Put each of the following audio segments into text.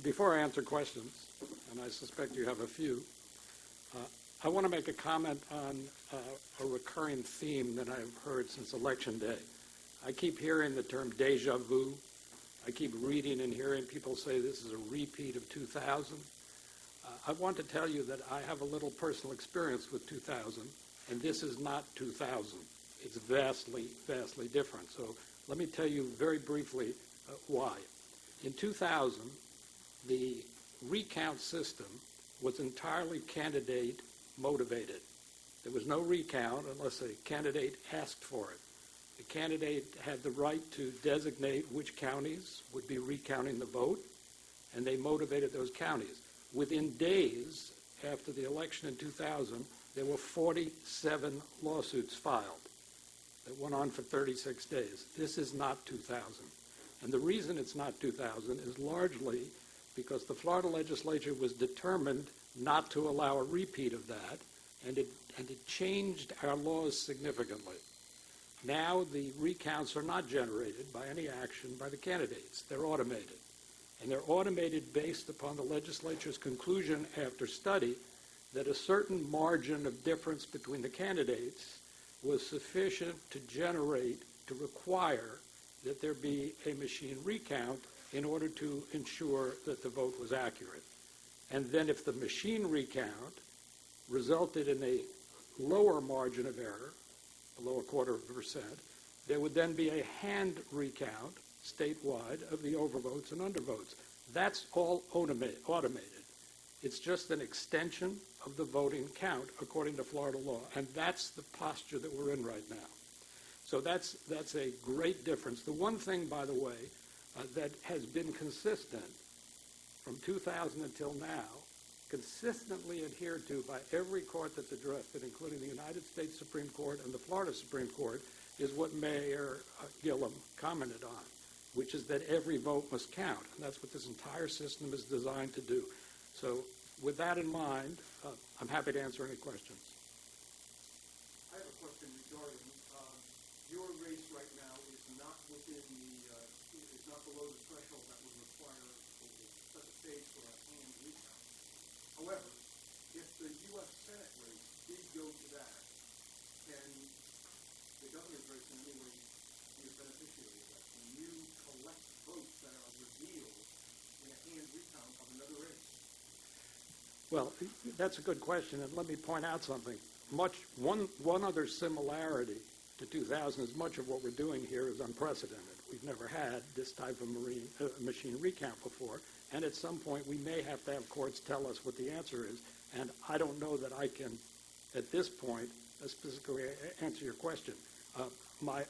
Before I answer questions, and I suspect you have a few, I want to make a comment on a recurring theme that I've heard since Election Day. I keep hearing the term deja vu. I keep reading and hearing people say this is a repeat of 2000. I want to tell you that I have a little personal experience with 2000, and this is not 2000. It's vastly, vastly different. So let me tell you very briefly why. In 2000, the recount system was entirely candidate motivated. There was no recount unless a candidate asked for it. The candidate had the right to designate which counties would be recounting the vote, and they motivated those counties. Within days after the election in 2000, there were 47 lawsuits filed that went on for 36 days. This is not 2000. And the reason it's not 2000 is largely because the Florida legislature was determined not to allow a repeat of that, and it changed our laws significantly. Now the recounts are not generated by any action by the candidates. They're automated. And they're automated based upon the legislature's conclusion after study that a certain margin of difference between the candidates was sufficient to require that there be a machine recount in order to ensure that the vote was accurate. And then if the machine recount resulted in a lower margin of error, below 0.25%, there would then be a hand recount statewide of the overvotes and undervotes. That's all automated. It's just an extension of the voting count according to Florida law, and that's the posture that we're in right now. So that's a great difference. The one thing, by the way, that has been consistent from 2000 until now, consistently adhered to by every court that's addressed it, including the United States Supreme Court and the Florida Supreme Court, is what Mayor Gillum commented on, which is that every vote must count. And that's what this entire system is designed to do. So with that in mind, I'm happy to answer any questions. I have a question regarding your race right now is not within is not below the threshold that would require or set the stage for a hand recount. However, if the U.S. Senate race did go to that, can the governor's race in any way be a beneficiary of that? Can you collect votes that are revealed in a hand recount of another race? Well, that's a good question, and let me point out something. One other similarity to 2000 is much of what we're doing here is unprecedented. We've never had this type of machine recount before, and at some point we may have to have courts tell us what the answer is, and I don't know that I can, at this point, specifically answer your question. My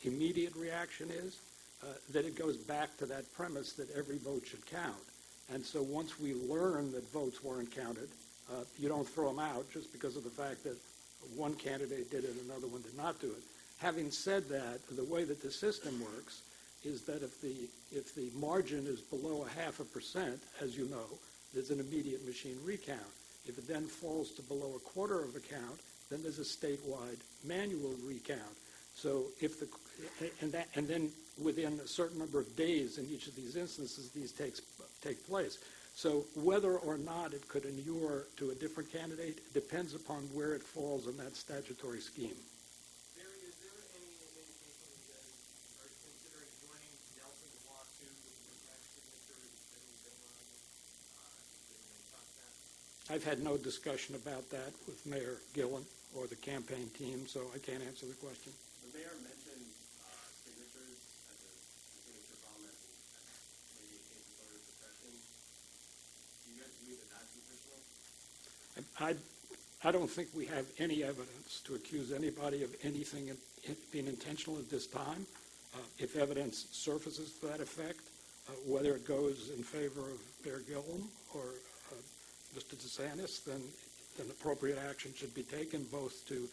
immediate reaction is that it goes back to that premise that every vote should count. And so once we learn that votes weren't counted, you don't throw them out just because of the fact that one candidate did it, another one did not do it. Having said that, the way that the system works is that if the margin is below 0.5%, as you know, there's an immediate machine recount. If it then falls to below 0.25%, then there's a statewide manual recount. So and then within a certain number of days in each of these instances, these take place. So whether or not it could inure to a different candidate depends upon where it falls in that statutory scheme. Is there any indication that you guys are considering joining Nelson's lawsuit with respect to signatures and anything on that? I've had no discussion about that with Mayor Gillum or the campaign team, so I can't answer the question. The mayor mentioned signatures as a signature problem and maybe a case of voter suppression. Do you guys believe that that's intentional? I don't think we have any evidence to accuse anybody of anything being intentional at this time. If evidence surfaces to that effect, whether it goes in favor of Mayor Gillum or Mr. DeSantis, then appropriate action should be taken, both to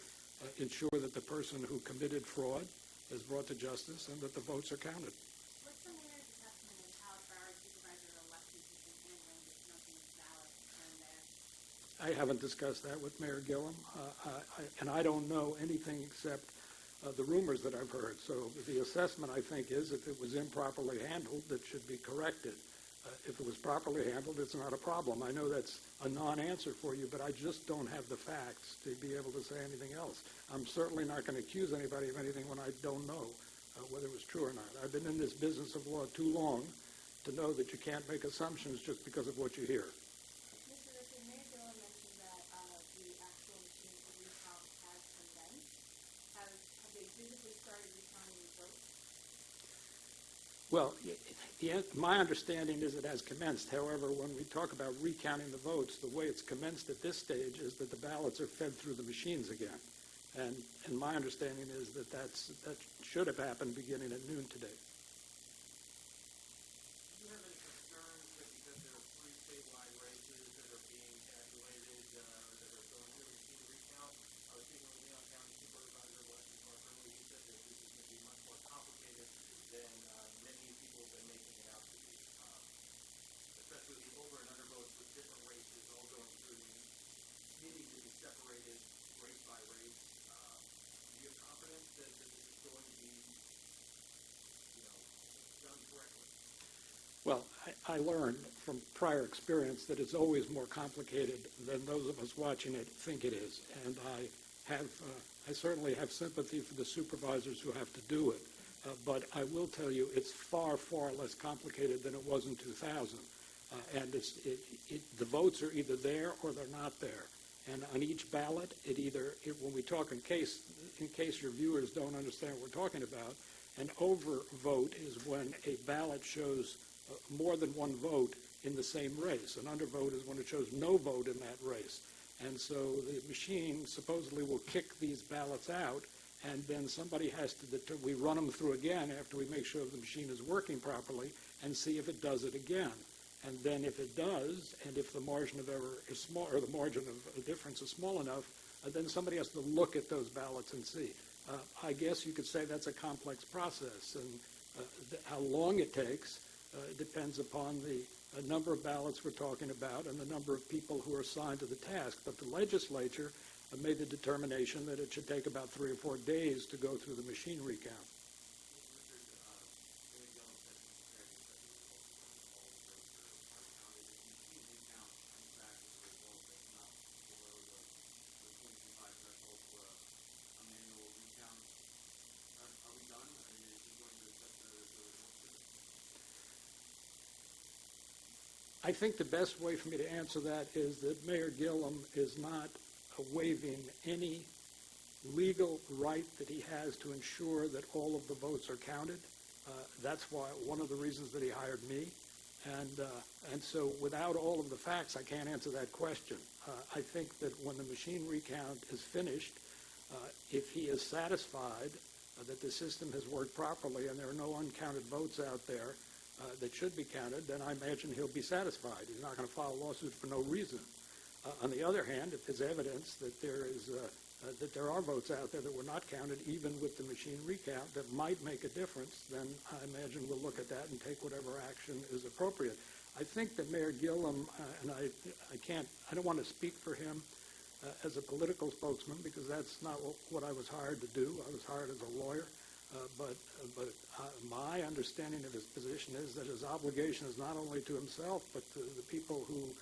ensure that the person who committed fraud is brought to justice and that the votes are counted. What's the mayor's assessment of how Borough Supervisor elections has been handling this nothing is valid concern there? I haven't discussed that with Mayor Gillum, and I don't know anything except the rumors that I've heard. So the assessment, I think, is if it was improperly handled, it should be corrected. If it was properly handled, it's not a problem. I know that's a non-answer for you, but I just don't have the facts to be able to say anything else. I'm certainly not going to accuse anybody of anything when I don't know whether it was true or not. I've been in this business of law too long to know that you can't make assumptions just because of what you hear. Mr. Richard, Mayor Gillum mentioned that the actual machine for recount has commenced. Have they physically started recounting the votes? Well, my understanding is it has commenced. However, when we talk about recounting the votes, the way it's commenced at this stage is that the ballots are fed through the machines again. And my understanding is that that should have happened beginning at noon today. Do you have any concerns that because there are 3 statewide races that are being tabulated, that are going through a machine recount? I was speaking with Leon County Supervisor Weston Clark earlier. He said that this is going to be much more complicated than many people have been making it out to be, especially the over and under votes with different races all going through, needing to be separated race by race. Do you have confidence that this is going to be, done correctly? Well, I learned from prior experience that it's always more complicated than those of us watching it think it is. And I certainly have sympathy for the supervisors who have to do it. But I will tell you it's far, far less complicated than it was in 2000. And the votes are either there or they're not there. And on each ballot, when we talk in case your viewers don't understand what we're talking about, an overvote is when a ballot shows more than one vote in the same race. An undervote is when it shows no vote in that race. And so the machine supposedly will kick these ballots out, and then somebody has to we run them through again after we make sure the machine is working properly and see if it does it again. And then if it does, and if the margin of error is small, or the margin of difference is small enough, then somebody has to look at those ballots and see. I guess you could say that's a complex process, and how long it takes depends upon the number of ballots we're talking about and the number of people who are assigned to the task. But the legislature made the determination that it should take about 3 or 4 days to go through the machine recount. I think the best way for me to answer that is that Mayor Gillum is not waiving any legal right that he has to ensure that all of the votes are counted. That's one of the reasons that he hired me. And so without all of the facts, I can't answer that question. I think that when the machine recount is finished, if he is satisfied that the system has worked properly and there are no uncounted votes out there that should be counted, then I imagine he'll be satisfied. He's not going to file a lawsuit for no reason. On the other hand, if there's evidence that there are votes out there that were not counted, even with the machine recount, that might make a difference, then I imagine we'll look at that and take whatever action is appropriate. I think that Mayor Gillum, and I don't want to speak for him as a political spokesman, because that's not what I was hired to do. I was hired as a lawyer. But my understanding of his position is that his obligation is not only to himself, but to the people who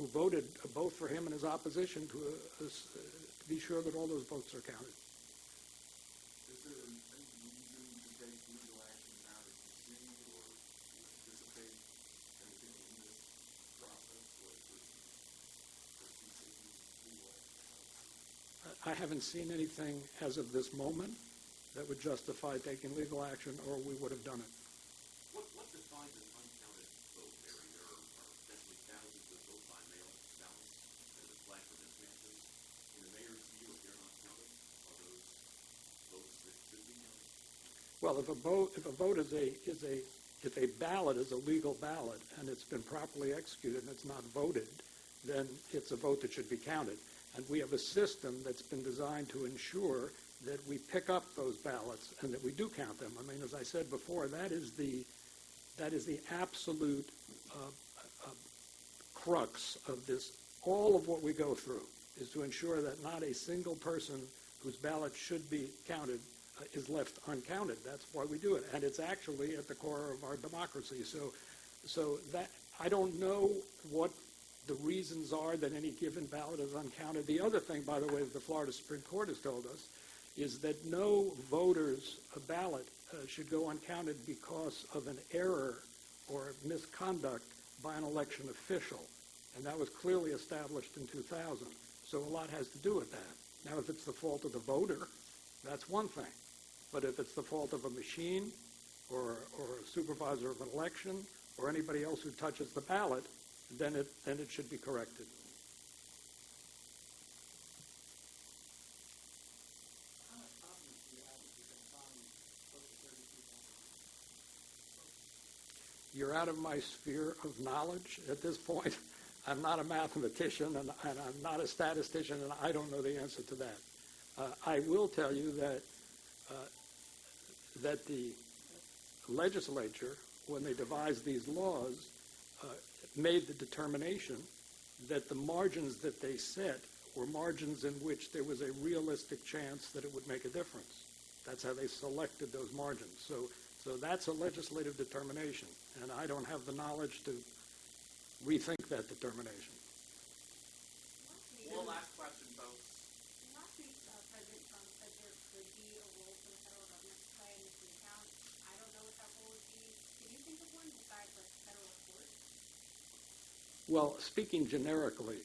voted both for him and his opposition to be sure that all those votes are counted. Is there any reason to take legal action now to proceed or anticipate anything in this process or seeking legal action? I haven't seen anything as of this moment that would justify taking legal action, or we would have done it. What defines an uncounted vote, Barry? There are potentially thousands of vote by mail ballots that have applied for mismatches. In the mayor's view, if they're not counted, are those votes that should be counted? Well, if a ballot is a legal ballot and it's been properly executed and it's not voted, then it's a vote that should be counted. And we have a system that's been designed to ensure that we pick up those ballots and that we do count them. I mean, as I said before, that is the absolute crux of this. All of what we go through is to ensure that not a single person whose ballot should be counted is left uncounted. That's why we do it. And it's actually at the core of our democracy. So So that, I don't know what the reasons are that any given ballot is uncounted. The other thing, by the way, that the Florida Supreme Court has told us is that no voter's ballot should go uncounted because of an error or misconduct by an election official. And that was clearly established in 2000. So a lot has to do with that. Now, if it's the fault of the voter, that's one thing. But if it's the fault of a machine or a supervisor of an election or anybody else who touches the ballot, then it should be corrected. How much confidence do you have that you can find close to 32,000? You're out of my sphere of knowledge at this point. I'm not a mathematician, and I'm not a statistician, and I don't know the answer to that. I will tell you that the legislature, when they devised these laws, made the determination that the margins that they set were margins in which there was a realistic chance that it would make a difference. That's how they selected those margins. So that's a legislative determination, and I don't have the knowledge to rethink that determination. One last question, folks. Last week, President Trump said there could be a role for the federal government to play in this recount. I don't know what that role would be. Can you think of one besides like federal court? Well, speaking generically,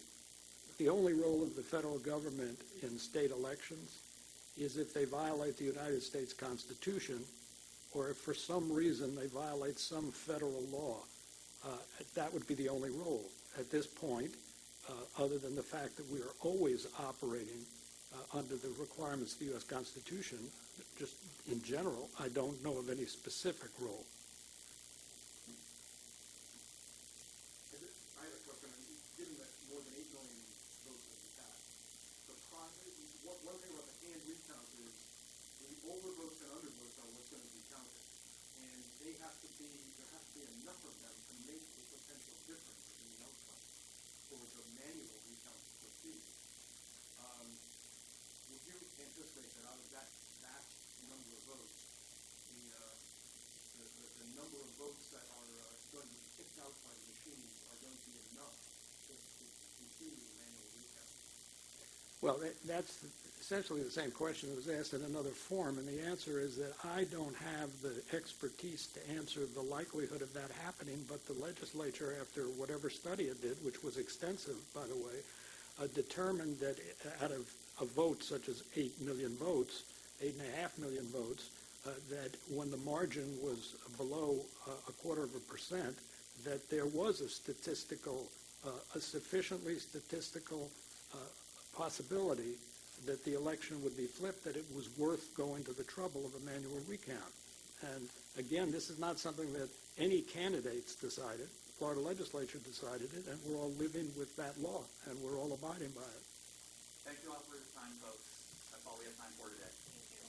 the only role of the federal government in state elections is if they violate the United States Constitution or if for some reason they violate some federal law. That would be the only role at this point, other than the fact that we are always operating under the requirements of the U.S. Constitution. Just in general, I don't know of any specific role. I have a question. Given that more than 8 million votes have been cast, one thing about the hand recount is the overvotes and undervotes are what's going to be counted. And there has to be enough of them to make a potential difference in the outcome for the manual recount to proceed. Would you anticipate that out of that number of votes, the number of votes that are going to be kicked out by the machines are going to be enough to continue the manual recount? Well, that's essentially the same question that was asked in another form, and the answer is that I don't have the expertise to answer the likelihood of that happening, but the legislature, after whatever study it did, which was extensive, by the way, determined that out of a vote such as 8 million votes, 8.5 million votes, that when the margin was below 0.25%, that there was a sufficiently statistical possibility that the election would be flipped, that it was worth going to the trouble of a manual recount. And again, this is not something that any candidates decided. The Florida legislature decided it, and we're all living with that law, and we're all abiding by it. Thank you all for your time, folks. That's all we have time for today. Thank you.